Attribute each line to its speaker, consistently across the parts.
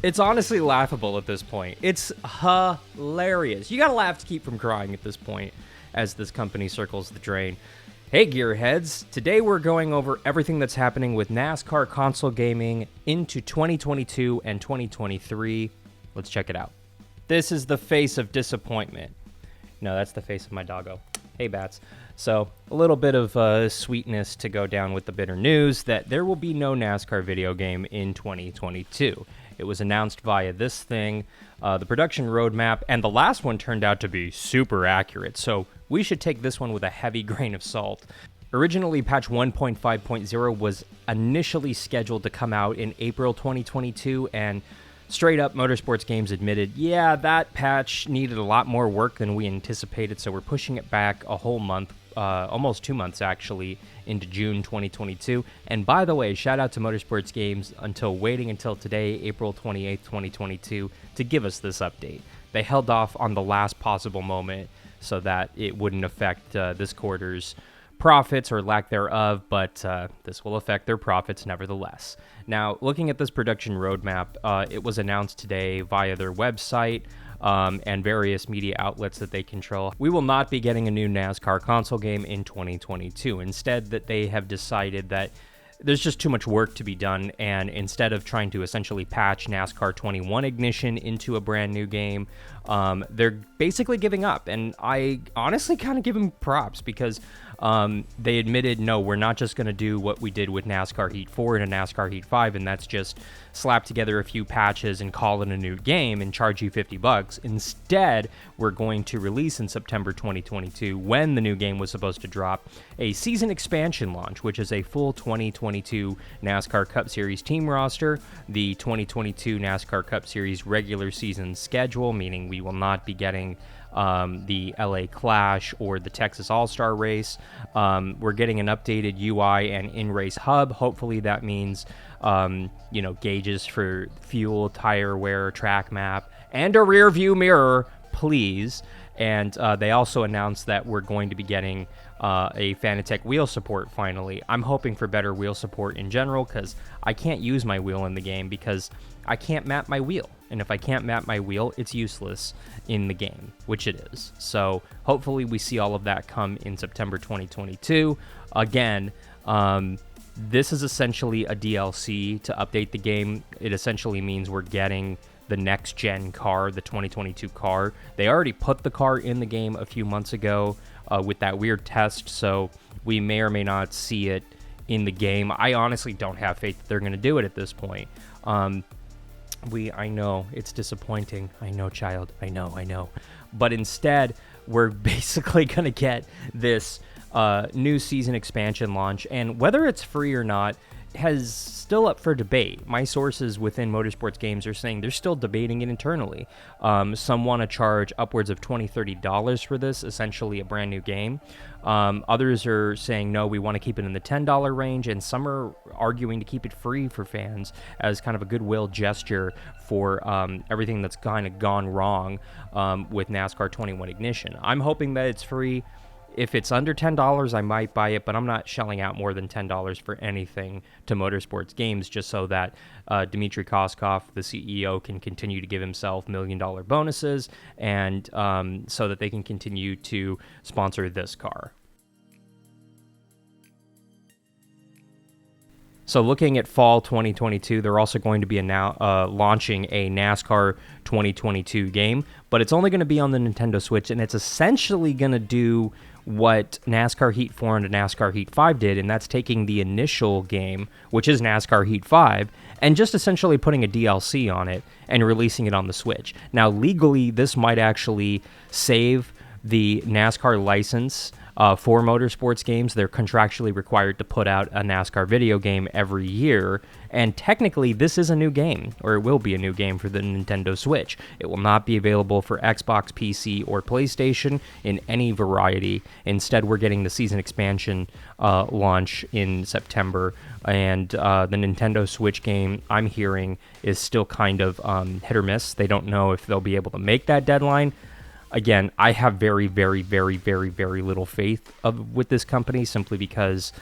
Speaker 1: It's honestly laughable at this point. It's hilarious. You gotta laugh to keep from crying at this point as this company circles the drain. Hey gearheads, today we're going over everything that's happening with NASCAR console gaming into 2022 and 2023. Let's check it out. This is the face of disappointment. No, that's the face of my doggo. Hey Bats. So, a little bit of sweetness to go down with the bitter news that there will be no NASCAR video game in 2022. It was announced via this thing, the production roadmap, and the last one turned out to be super accurate, so we should take this one with a heavy grain of salt. Originally, patch 1.5.0 was initially scheduled to come out in April 2022, and straight up, Motorsports Games admitted, yeah, that patch needed a lot more work than we anticipated, so we're pushing it back a whole month, almost 2 months actually, into June 2022. And by the way, shout out to Motorsports Games waiting until today, April 28th, 2022, to give us this update. They held off on the last possible moment so that it wouldn't affect this quarter's profits or lack thereof, but this will affect their profits nevertheless. Now, looking at this production roadmap, it was announced today via their website and various media outlets that they control. We will not be getting a new NASCAR console game in 2022. Instead, that they have decided that there's just too much work to be done, and instead of trying to essentially patch NASCAR 21 Ignition into a brand new game, they're basically giving up. And I honestly kind of give them props because they admitted, no, we're not just going to do what we did with NASCAR Heat 4 and a NASCAR Heat 5, and that's just slap together a few patches and call it a new game and charge you $50. Instead, we're going to release in September 2022, when the new game was supposed to drop, a season expansion launch, which is a full 2022 NASCAR Cup Series team roster, the 2022 NASCAR Cup Series regular season schedule, meaning we will not be getting the LA Clash or the Texas All-Star Race. We're getting an updated UI and in-race hub. Hopefully that means, gauges for fuel, tire wear, track map, and a rear view mirror, please. And they also announced that we're going to be getting a Fanatec wheel support finally. I'm hoping for better wheel support in general because I can't use my wheel in the game because I can't map my wheel. And if I can't map my wheel, it's useless in the game, which it is. So hopefully we see all of that come in September 2022. Again, this is essentially a DLC to update the game. It essentially means we're getting the next gen car, the 2022 car. They already put the car in the game a few months ago with that weird test, so we may or may not see it in the game. I honestly don't have faith that they're going to do it at this point. I know it's disappointing. I know, child. I know. But instead, we're basically going to get this new season expansion launch, and whether it's free or not has still up for debate. My sources within Motorsports Games are saying they're still debating it internally. Some want to charge upwards of $20, $30 for this, essentially a brand new game. Others are saying, no, we want to keep it in the $10 range, and some are arguing to keep it free for fans as kind of a goodwill gesture for everything that's kind of gone wrong with NASCAR 21 Ignition. I'm hoping that it's free. If it's under $10, I might buy it, but I'm not shelling out more than $10 for anything to Motorsports Games just so that Dmitry Koskov, the CEO, can continue to give himself $1 million bonuses and so that they can continue to sponsor this car. So looking at fall 2022, they're also going to be launching a NASCAR 2022 game, but it's only going to be on the Nintendo Switch, and it's essentially going to do what NASCAR Heat 4 and NASCAR Heat 5 did, and that's taking the initial game, which is NASCAR Heat 5, and just essentially putting a DLC on it and releasing it on the Switch. Now, legally, this might actually save the NASCAR license for Motorsports Games. They're contractually required to put out a NASCAR video game every year, and technically this is a new game, or it will be a new game for the Nintendo Switch. It will not be available for Xbox, PC, or PlayStation in any variety. Instead, we're getting the season expansion launch in September, and the Nintendo Switch game, I'm hearing, is still kind of hit or miss. They don't know if they'll be able to make that deadline. Again, I have very, very, very, very, very little faith with this company simply because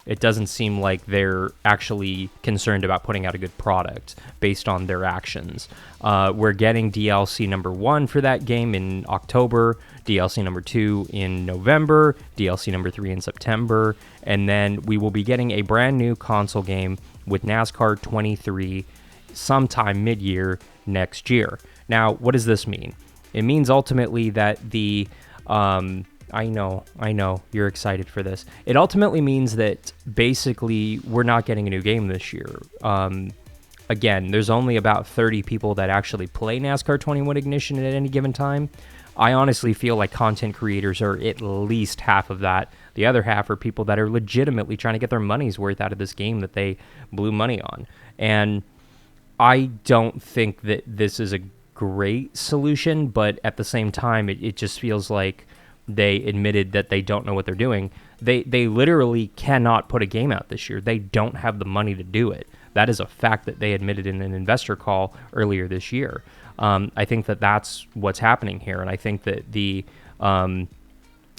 Speaker 1: It doesn't seem like they're actually concerned about putting out a good product based on their actions. We're getting DLC number 1 for that game in October, DLC number 2 in November, DLC number 3 in September, and then we will be getting a brand new console game with NASCAR 23 sometime mid-year next year. Now, what does this mean? It means ultimately that the I know, you're excited for this. It ultimately means that basically we're not getting a new game this year. Again, there's only about 30 people that actually play NASCAR 21 Ignition at any given time. I honestly feel like content creators are at least half of that. The other half are people that are legitimately trying to get their money's worth out of this game that they blew money on. And I don't think that this is a great solution, but at the same time, it just feels like they admitted that they don't know what they're doing. They literally cannot put a game out this year. They don't have the money to do it. That is a fact that they admitted in an investor call earlier this year. I think that that's what's happening here, and I think that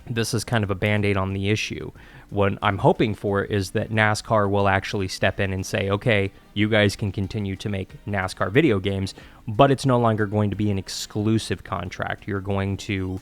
Speaker 1: this is kind of a Band-Aid on the issue. What I'm hoping for is that NASCAR will actually step in and say, okay, you guys can continue to make NASCAR video games, but it's no longer going to be an exclusive contract. You're going to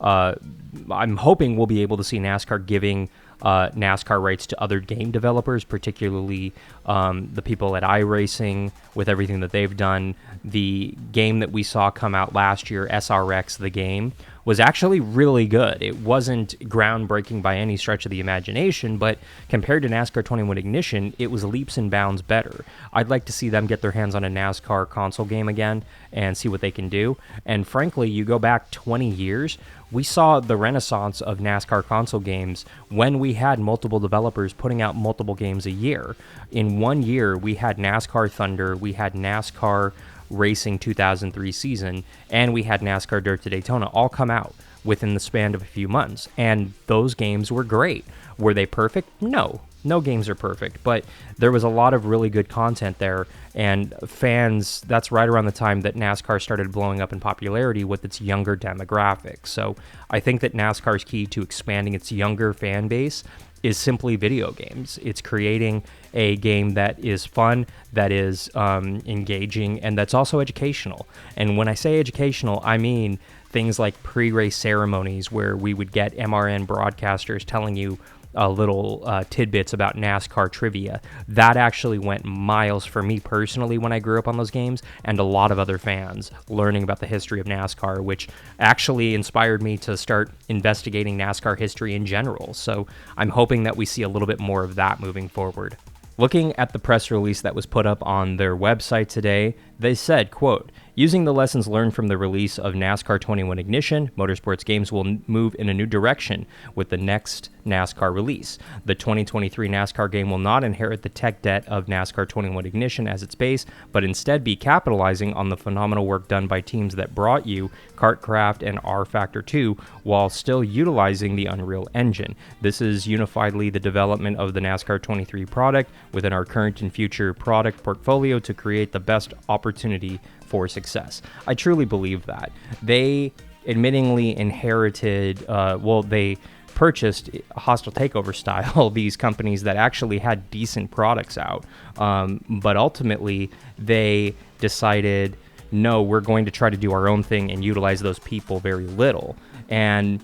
Speaker 1: I'm hoping we'll be able to see NASCAR giving NASCAR rights to other game developers, particularly the people at iRacing with everything that they've done. The game that we saw come out last year, SRX the game, was actually really good. It wasn't groundbreaking by any stretch of the imagination, but compared to NASCAR 21 Ignition, it was leaps and bounds better. I'd like to see them get their hands on a NASCAR console game again and see what they can do. And frankly, you go back 20 years, we saw the renaissance of NASCAR console games when we had multiple developers putting out multiple games a year. In 1 year, we had NASCAR Thunder, we had NASCAR Racing 2003 season, and we had NASCAR Dirt to Daytona all come out within the span of a few months. And those games were great. Were they perfect? No. No games are perfect, but there was a lot of really good content there, and fans, that's right around the time that NASCAR started blowing up in popularity with its younger demographic. So I think that NASCAR's key to expanding its younger fan base is simply video games. It's creating a game that is fun, that is engaging, and that's also educational. And when I say educational, I mean things like pre-race ceremonies where we would get MRN broadcasters telling you little tidbits about NASCAR trivia. That actually went miles for me personally when I grew up on those games, and a lot of other fans learning about the history of NASCAR, which actually inspired me to start investigating NASCAR history in general. So I'm hoping that we see a little bit more of that moving forward. Looking at the press release that was put up on their website today, they said, quote, "Using the lessons learned from the release of NASCAR 21 Ignition, Motorsports Games will move in a new direction with the next NASCAR release. The 2023 NASCAR game will not inherit the tech debt of NASCAR 21 Ignition as its base, but instead be capitalizing on the phenomenal work done by teams that brought you KartCraft and R-Factor 2 while still utilizing the Unreal Engine. This is unifiedly the development of the NASCAR 23 product within our current and future product portfolio to create the best opportunity for success." I truly believe that. They admittingly inherited, they purchased hostile takeover style, these companies that actually had decent products out. But ultimately, they decided, no, we're going to try to do our own thing and utilize those people very little. And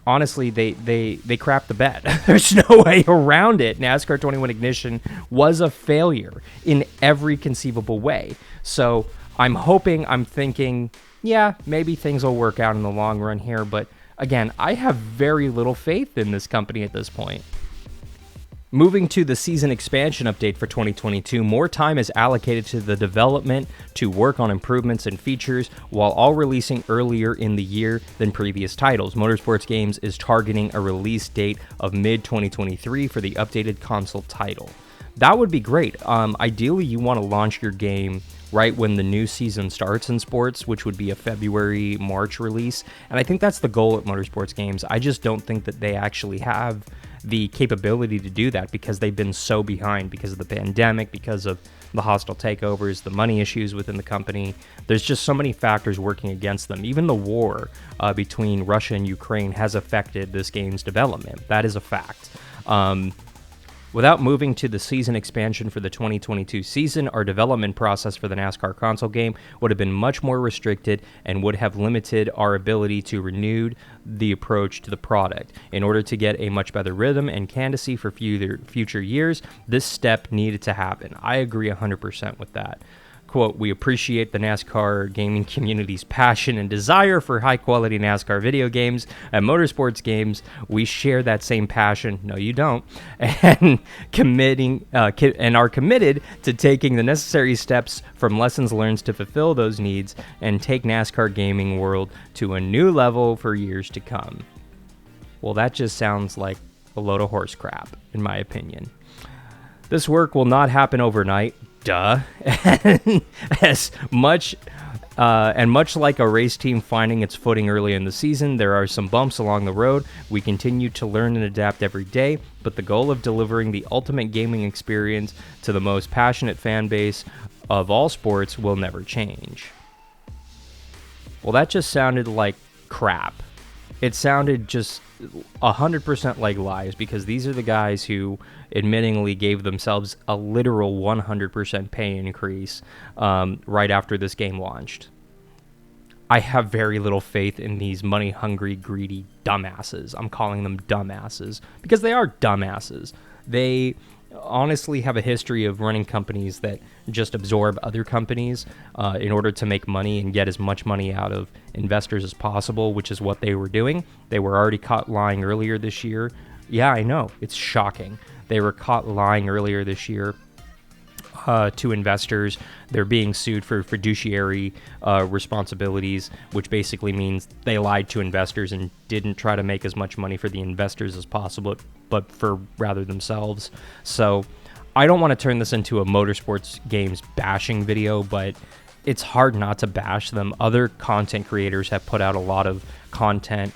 Speaker 1: honestly, they crapped the bed. There's no way around it. NASCAR 21 Ignition was a failure in every conceivable way. So I'm thinking, yeah, maybe things will work out in the long run here. But again, I have very little faith in this company at this point. Moving to the season expansion update for 2022, more time is allocated to the development to work on improvements and features, while all releasing earlier in the year than previous titles. Motorsports Games is targeting a release date of mid-2023 for the updated console title. That would be great. Ideally, you want to launch your game right when the new season starts in sports, which would be a February, March release. And I think that's the goal at Motorsports Games. I just don't think that they actually have the capability to do that because they've been so behind because of the pandemic, because of the hostile takeovers, the money issues within the company. There's just so many factors working against them. Even the war between Russia and Ukraine has affected this game's development. That is a fact. Without moving to the season expansion for the 2022 season, our development process for the NASCAR console game would have been much more restricted and would have limited our ability to renew the approach to the product. In order to get a much better rhythm and candidacy for future years, this step needed to happen. I agree 100% with that. Quote, we appreciate the NASCAR gaming community's passion and desire for high-quality NASCAR video games and motorsports games. We share that same passion. No, you don't. And are committed to taking the necessary steps from lessons learned to fulfill those needs and take NASCAR gaming world to a new level for years to come. Well, that just sounds like a load of horse crap, in my opinion. This work will not happen overnight. Duh. Much like a race team finding its footing early in the season, there are some bumps along the road. We continue to learn and adapt every day, but the goal of delivering the ultimate gaming experience to the most passionate fan base of all sports will never change. Well, that just sounded like crap. It sounded just 100% like lies, because these are the guys who admittingly gave themselves a literal 100% pay increase right after this game launched. I have very little faith in these money-hungry, greedy dumbasses. I'm calling them dumbasses because they are dumbasses. They honestly have a history of running companies that just absorb other companies in order to make money and get as much money out of investors as possible, which is what they were doing. They were already caught lying earlier this year. Yeah, I know. It's shocking. They were caught lying earlier this year to investors. They're being sued for fiduciary responsibilities, which basically means they lied to investors and didn't try to make as much money for the investors as possible, but for rather themselves. So I don't want to turn this into a motorsports games bashing video, but it's hard not to bash them. Other content creators have put out a lot of content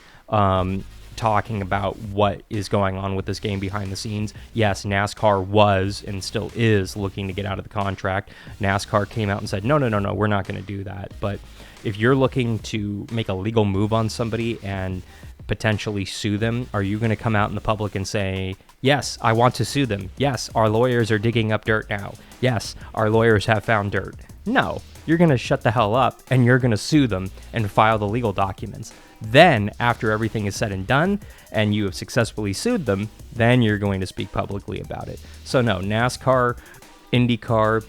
Speaker 1: talking about what is going on with this game behind the scenes. Yes, NASCAR was and still is looking to get out of the contract. NASCAR came out and said, no, we're not going to do that. But if you're looking to make a legal move on somebody and potentially sue them, are you going to come out in the public and say, yes, I want to sue them. Yes, our lawyers are digging up dirt now. Yes, our lawyers have found dirt. No, you're going to shut the hell up and you're going to sue them and file the legal documents. Then, after everything is said and done, and you have successfully sued them, then you're going to speak publicly about it. So no, NASCAR, IndyCar,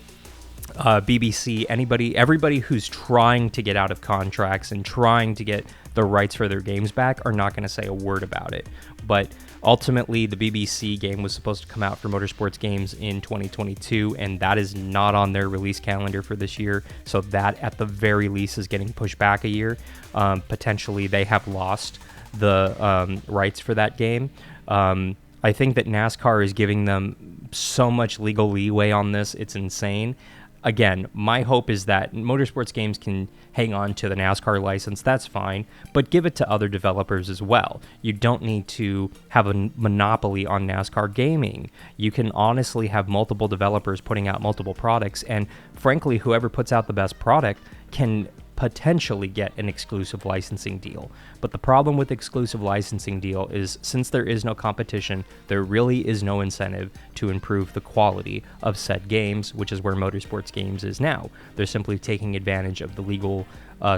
Speaker 1: BBC, everybody who's trying to get out of contracts and trying to get the rights for their games back are not going to say a word about it. But ultimately, the BBC game was supposed to come out for motorsports games in 2022, and that is not on their release calendar for this year. So that, at the very least, is getting pushed back a year. Potentially, they have lost the rights for that game. I think that NASCAR is giving them so much legal leeway on this. It's insane. Again, my hope is that motorsports games can hang on to the NASCAR license. That's fine, but give it to other developers as well. You don't need to have a monopoly on NASCAR gaming. You can honestly have multiple developers putting out multiple products, and frankly, whoever puts out the best product can potentially get an exclusive licensing deal. But the problem with exclusive licensing deal is, since there is no competition, there really is no incentive to improve the quality of said games, which is where motorsports games is now. They're simply taking advantage of the legal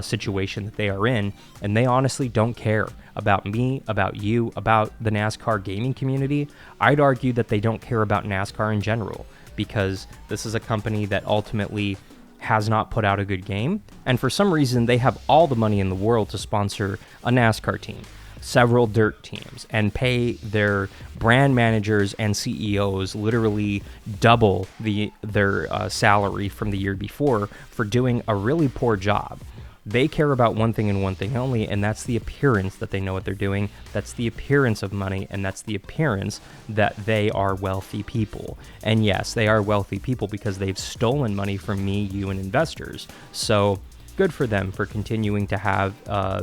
Speaker 1: situation that they are in, and they honestly don't care about me, about you, about the NASCAR gaming community. I'd argue that they don't care about NASCAR in general, because this is a company that ultimately has not put out a good game, and for some reason they have all the money in the world to sponsor a NASCAR team, several dirt teams, and pay their brand managers and CEOs literally double their salary from the year before for doing a really poor job. They care about one thing and one thing only, and that's the appearance that they know what they're doing. That's the appearance of money, and that's the appearance that they are wealthy people. And yes, they are wealthy people because they've stolen money from me, you, and investors. So good for them for continuing to have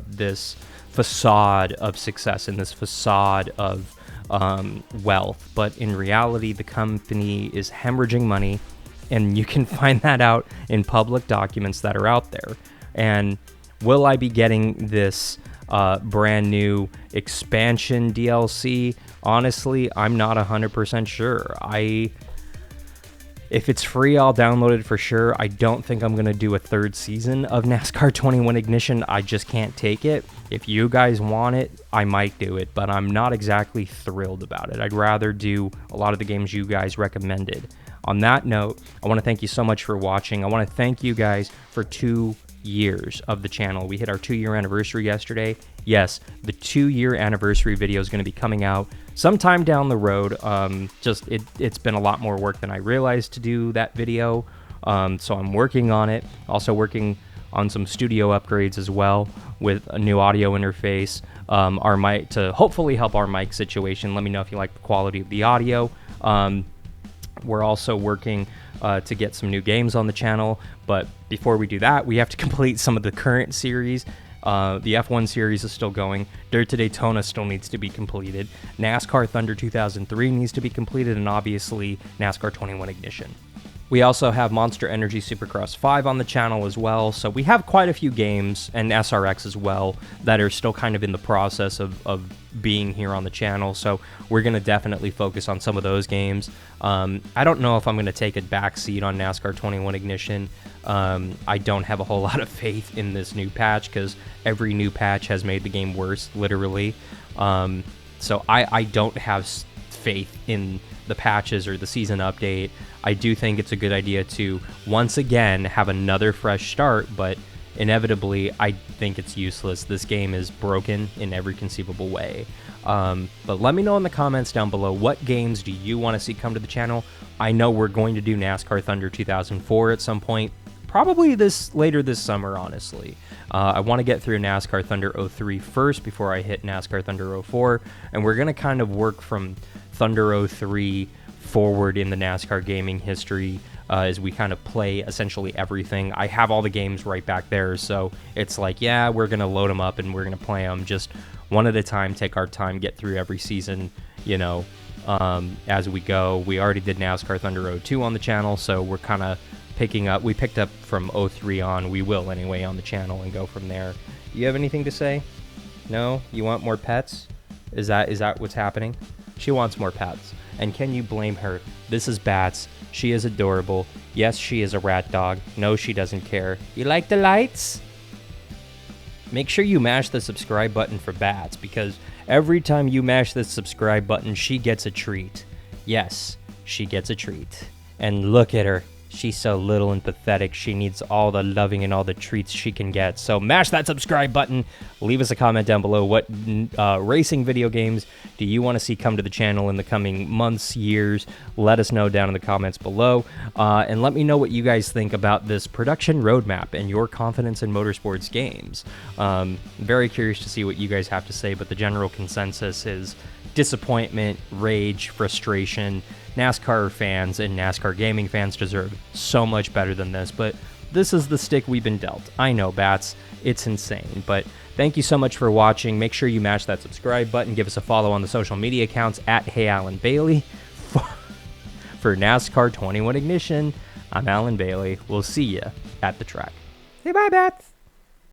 Speaker 1: this facade of success and this facade of wealth. But in reality, the company is hemorrhaging money, and you can find that out in public documents that are out there. And will I be getting this brand new expansion DLC Honestly, I'm not 100% sure. If it's free, I'll download it for sure. I don't think I'm going to do a third season of NASCAR 21 Ignition. I just can't take it. If you guys want it, I might do it, but I'm not exactly thrilled about it. I'd rather do a lot of the games you guys recommended. On that note, I want to thank you so much for watching. I want to thank you guys for 2 years of the channel. We hit our 2-year anniversary yesterday. Yes, the 2-year anniversary video is going to be coming out sometime down the road. It's been a lot more work than I realized to do that video, so I'm working on it. Also working on some studio upgrades as well with a new audio interface, our mic to hopefully help our mic situation. Let me know if you like the quality of the audio. We're also working to get some new games on the channel, but before we do that, we have to complete some of the current series. The F1 series is still going. Dirt to Daytona still needs to be completed. NASCAR Thunder 2003 needs to be completed, and obviously NASCAR 21 Ignition. We also have Monster Energy Supercross 5 on the channel as well, so we have quite a few games, and SRX as well, that are still kind of in the process of being here on the channel, so we're going to definitely focus on some of those games. I don't know if I'm going to take a backseat on NASCAR 21 Ignition. I don't have a whole lot of faith in this new patch, because every new patch has made the game worse, literally. So I don't have faith in the patches or the season update. I do think it's a good idea to once again have another fresh start, but inevitably I think it's useless. This game is broken in every conceivable way. But let me know in the comments down below, what games do you want to see come to the channel? I know we're going to do NASCAR Thunder 2004 at some point, probably later this summer, honestly. I want to get through NASCAR Thunder 03 first before I hit NASCAR Thunder 04, and we're going to kind of work from Thunder 03 forward in the NASCAR gaming history as we kind of play essentially everything. I have all the games right back there, so it's like, yeah, we're going to load them up and we're going to play them just one at a time, take our time, get through every season, you know, as we go. We already did NASCAR Thunder 02 on the channel, so we're kind of picking up. We picked up from 03 on. We will anyway on the channel and go from there. You have anything to say? No? You want more pets? Is that what's happening? She wants more pets. And can you blame her? This is Bats. She is adorable. Yes, she is a rat dog. No, she doesn't care. You like the lights? Make sure you mash the subscribe button for Bats, because every time you mash the subscribe button, she gets a treat. Yes, she gets a treat. And look at her. She's so little and pathetic. She needs all the loving and all the treats she can get. So mash that subscribe button. Leave us a comment down below. What racing video games do you want to see come to the channel in the coming months, years? Let us know down in the comments below. And let me know what you guys think about this production roadmap and your confidence in motorsports games. Very curious to see what you guys have to say, but the general consensus is disappointment, rage, frustration. NASCAR fans and NASCAR gaming fans deserve so much better than this, but this is the stick we've been dealt. I know, Bats, it's insane, but thank you so much for watching. Make sure you mash that subscribe button. Give us a follow on the social media accounts at HeyAlanBailey. For NASCAR 21 Ignition, I'm Alan Bailey. We'll see you at the track. Say bye, Bats.